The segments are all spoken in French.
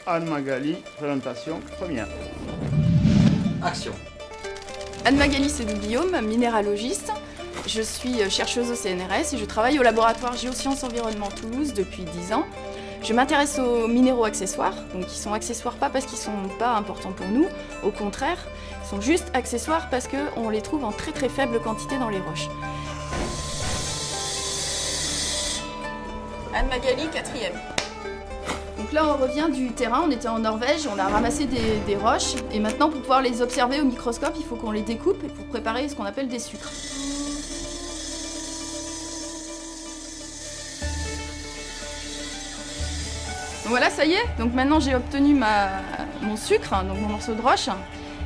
Anne-Magali, présentation première. Action. Anne-Magali Sédou-Guillaume, minéralogiste. Je suis chercheuse au CNRS et je travaille au laboratoire Géosciences Environnement Toulouse depuis 10 ans. Je m'intéresse aux minéraux accessoires, donc ils sont accessoires pas parce qu'ils sont pas importants pour nous, au contraire, ils sont juste accessoires parce qu'on les trouve en très faible quantité dans les roches. Anne-Magali, 4e. Donc là on revient du terrain, on était en Norvège, on a ramassé des roches et maintenant pour pouvoir les observer au microscope, il faut qu'on les découpe pour préparer ce qu'on appelle des sucres. Donc voilà, ça y est, donc maintenant j'ai obtenu mon sucre, donc mon morceau de roche.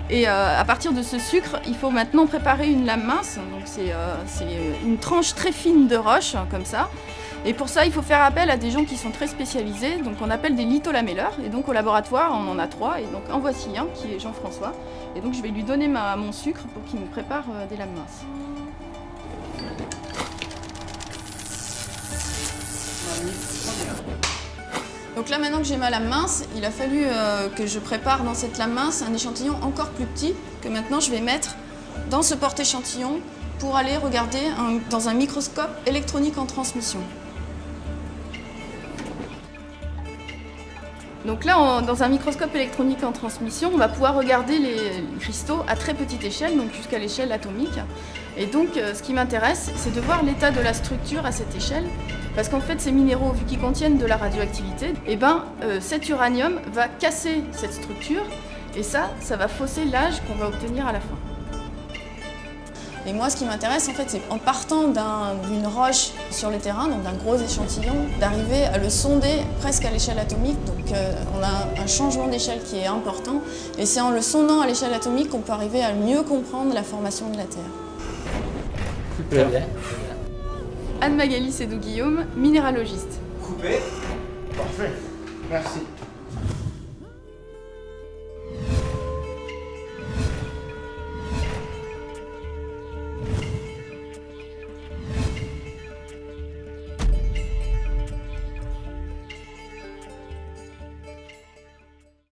Et à partir de ce sucre, il faut maintenant préparer une lame mince, donc c'est une tranche très fine de roche, comme ça. Et pour ça, il faut faire appel à des gens qui sont très spécialisés, donc on appelle des litholamelleurs. Et donc au laboratoire, on en a 3, et donc en voici un qui est Jean-François. Et donc je vais lui donner mon sucre pour qu'il me prépare des lames minces. Donc là maintenant que j'ai ma lame mince, il a fallu que je prépare dans cette lame mince un échantillon encore plus petit que maintenant je vais mettre dans ce porte-échantillon pour aller regarder dans un microscope électronique en transmission. Donc là, dans un microscope électronique en transmission, on va pouvoir regarder les cristaux à très petite échelle, donc jusqu'à l'échelle atomique. Et donc, ce qui m'intéresse, c'est de voir l'état de la structure à cette échelle, parce qu'en fait, ces minéraux, vu qu'ils contiennent de la radioactivité, cet uranium va casser cette structure, et ça va fausser l'âge qu'on va obtenir à la fin. Et moi, ce qui m'intéresse, en fait, c'est en partant d'une roche sur le terrain, donc d'un gros échantillon, d'arriver à le sonder presque à l'échelle atomique. Donc, on a un changement d'échelle qui est important. Et c'est en le sondant à l'échelle atomique qu'on peut arriver à mieux comprendre la formation de la Terre. Très bien. Anne-Magali Sédou-Guillaume, minéralogiste. Coupé. Parfait, merci.